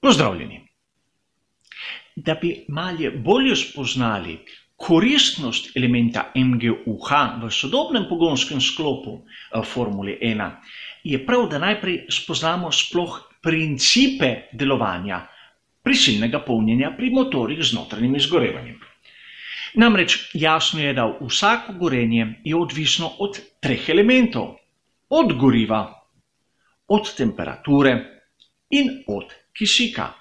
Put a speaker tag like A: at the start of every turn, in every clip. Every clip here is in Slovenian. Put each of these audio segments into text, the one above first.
A: Pozdravljeni. Da bi malje bolje spoznali koristnost elementa MgUH v sodobnem pogonskem sklopu Formule 1, je prav, da najprej spoznamo sploh principe delovanja prisilnega polnjenja pri motorjih z notranjim izgorevanjem. Namreč jasno je, da vsako gorenje je odvisno od treh elementov: od goriva, od temperature in od kisika.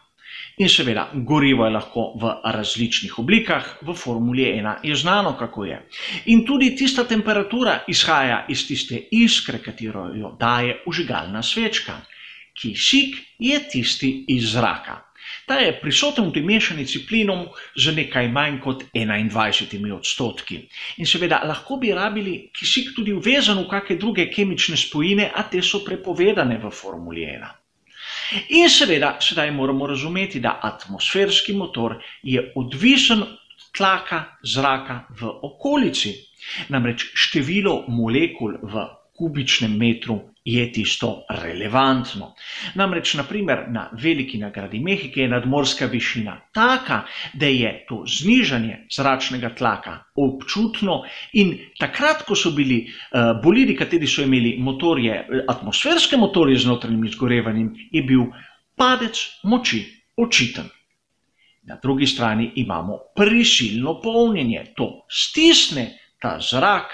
A: In seveda, gorivo je lahko v različnih oblikah, v Formuli 1 je znano, kako je. In tudi tista temperatura izhaja iz tiste iskre, katero jo daje vžigalna svečka. Kisik je tisti iz zraka. Ta je prisoten v tej mešanici plinov z nekaj manj kot 21%. In seveda, lahko bi rabili kisik tudi vezan v kakšne druge kemične spojine, a te so prepovedane v Formuli 1. In seveda, sedaj moramo razumeti, da atmosferski motor je odvisen od tlaka zraka v okolici. Namreč število molekul v kubičnem metru je tisto relevantno. Namreč, naprimer, na veliki nagradi Mehike je nadmorska višina taka, da je to znižanje zračnega tlaka občutno, in takrat, ko so bili bolidi, kateri so imeli atmosferske motorje z notranjim izgorevanjem, je bil padec moči očiten. Na drugi strani imamo prisilno polnjenje. To stisne ta zrak,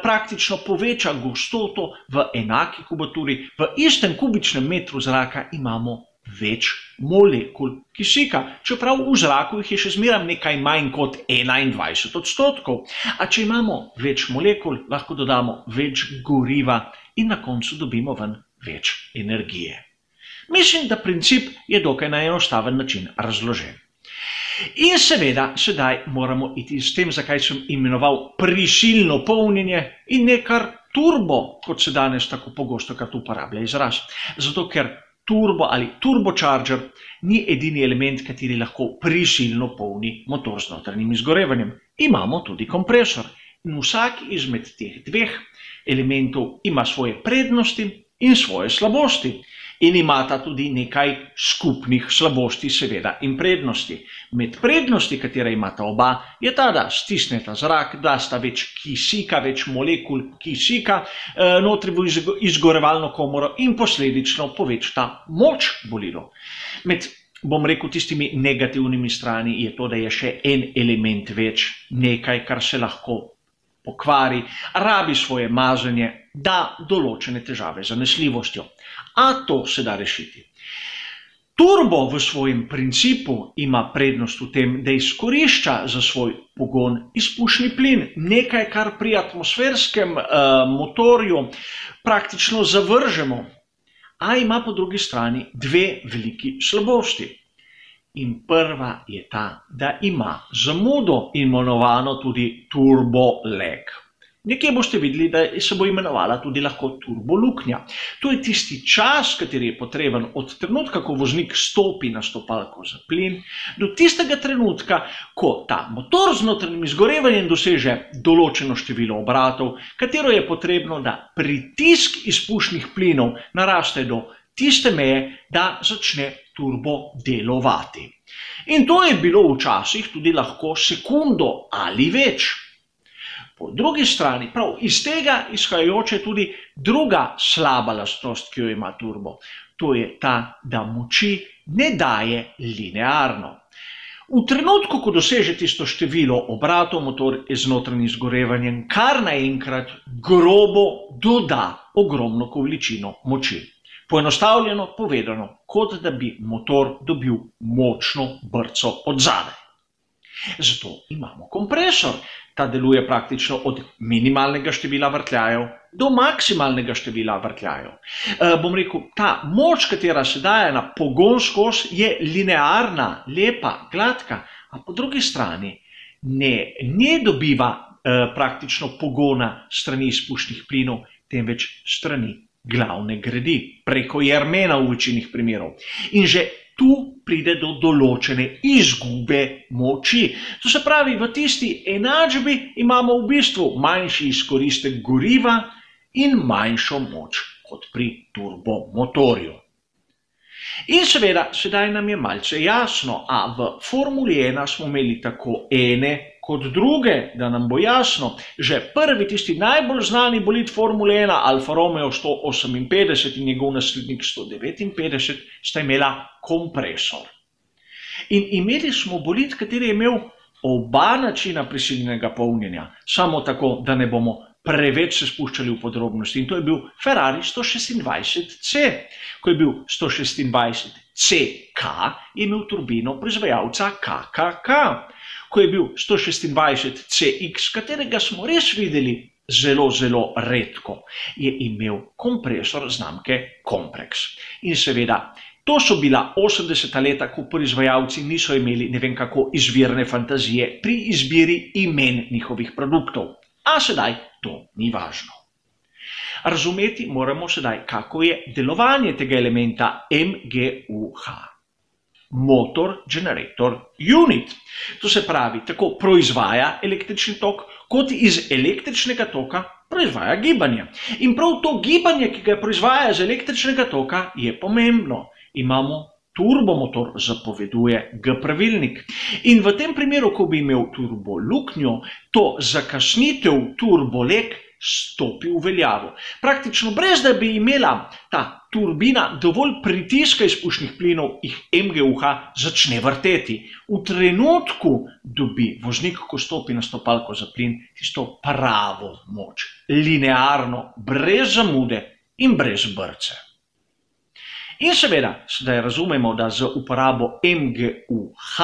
A: praktično poveča gostoto v enaki kubaturi, v istem kubičnem metru zraka imamo več molekul kisika, čeprav v zraku jih je še zmeraj nekaj manj kot 21%. A če imamo več molekul, lahko dodamo več goriva in na koncu dobimo ven več energije. Mislim, da princip je dokaj na enostaven način razložen. In seveda, sedaj moramo iti s tem, zakaj sem imenoval prisilno polnjenje in ne kar turbo, kot se danes tako pogosto uporablja izraz. Zato, ker turbo ali turbocharger ni edini element, kateri lahko prisilno polni motor z notranjim izgorevanjem. Imamo tudi kompresor. In vsak izmed teh dveh elementov ima svoje prednosti in svoje slabosti. In imata tudi nekaj skupnih slabosti, seveda, in prednosti. Med prednosti, katere imata oba, je ta, da stisneta zrak, da sta več kisika, več molekul kisika notri v izgorevalno komoro in posledično povečata moč bolidov. Med, bom rekel, tistimi negativnimi strani je to, da je še en element več, nekaj, kar se lahko pokvari, rabi svoje mazenje, da določene težave z zanesljivostjo. A to se da rešiti. Turbo v svojem principu ima prednost v tem, da izkorišča za svoj pogon izpušni plin, nekaj, kar pri atmosferskem motorju praktično zavržemo, a ima po drugi strani dve veliki slabosti. In prva je ta, da ima zamudo, imenovano tudi turbo lag. Nekje boste videli, da se bo imenovala tudi lahko turboluknja. To je tisti čas, kateri je potreben od trenutka, ko voznik stopi na stopalko za plin, do tistega trenutka, ko ta motor z notranjim izgorevanjem doseže določeno število obratov, katero je potrebno, da pritisk izpušnih plinov naraste do tiste meje, da začne turbo delovati. In to je bilo včasih tudi lahko sekundo ali več. Po drugi strani, prav iz tega izhajajoče tudi druga slaba lastnost, ki jo ima turbo. To je ta, da moči ne daje linearno. V trenutku, ko doseže tisto število obratov motor z notranjim izgorevanjem, kar naenkrat grobo doda ogromno količino moči. Poenostavljeno povedano, kot da bi motor dobil močno brco od zadaj. Zato imamo kompresor. Ta deluje praktično od minimalnega števila vrtljajev do maksimalnega števila vrtljajev. Bom rekel, ta moč, katera se daje na pogonsko os, je linearna, lepa, gladka, a po drugi strani ne dobiva praktično pogona strani izpušnih plinov, temveč strani glavne gredi, preko jermena v večini primerov. In že tu pride do določene izgube moči. To se pravi, v tisti enačbi imamo v bistvu manjši izkoristek goriva in manjšo moč kot pri turbomotorju. In seveda, sedaj nam je malce jasno, a v Formuli 1 smo imeli tako ene kot druge, da nam bo jasno. Že prvi, tisti najbolj znani bolid Formule 1, Alfa Romeo 158 in njegov naslednik 159, sta imela kompresor. In imeli smo bolid, kateri je imel oba načina prisilnega polnjenja, samo tako, da ne bomo preveč se spuščali v podrobnosti. In to je bil Ferrari 126C. Ko je bil 126CK, je imel turbino proizvajalca KKK. Ko je bil 126CX, katerega smo res videli zelo, zelo redko, je imel kompresor znamke Comprex. In seveda, to so bila 80. leta, ko proizvajalci niso imeli ne vem kako izvirne fantazije pri izbiri imen njihovih produktov. A sedaj to ni važno. Razumeti moramo sedaj, kako je delovanje tega elementa MGUH. Motor Generator Unit. To se pravi, tako proizvaja električni tok, kot iz električnega toka proizvaja gibanje. In prav to gibanje, ki ga proizvaja iz električnega toka, je pomembno. Imamo turbomotor, zapoveduje G pravilnik. In v tem primeru, ko bi imel turboluknjo, to zakasnitev turbolek stopi v veljavo. Praktično brez da bi imela ta turbina dovolj pritiska izpušnih plinov, jih MGUH začne vrteti. V trenutku dobi voznik, ko stopi na stopalko za plin, tisto pravo moč. Linearno, brez zamude in brez brce. In seveda, sedaj razumemo, da z uporabo MGUH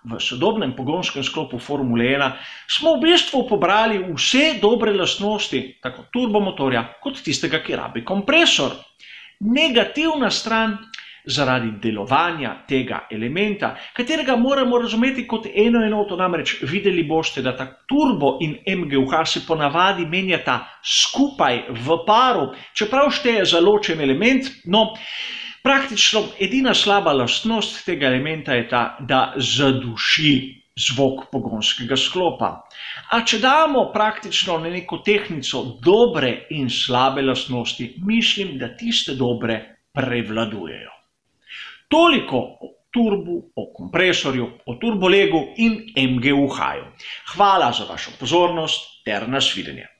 A: v sodobnem pogonskem sklopu Formule 1 smo v bistvu pobrali vse dobre lastnosti, tako turbomotorja, kot tistega, ki rabi kompresor. Negativna stran zaradi delovanja tega elementa, katerega moramo razumeti kot eno enoto, namreč videli boste, da ta turbo in MGUH se ponavadi menjata skupaj v paru, čeprav šteje za ločen element, no, praktično edina slaba lastnost tega elementa je ta, da zaduši zvok pogonskega sklopa. A če damo praktično na neko tehtnico dobre in slabe lastnosti, mislim, da tiste dobre prevladujejo. Toliko o turbu, o kompresorju, o turbolegu in MGUH-ju. Hvala za vašo pozornost ter nasvidenje.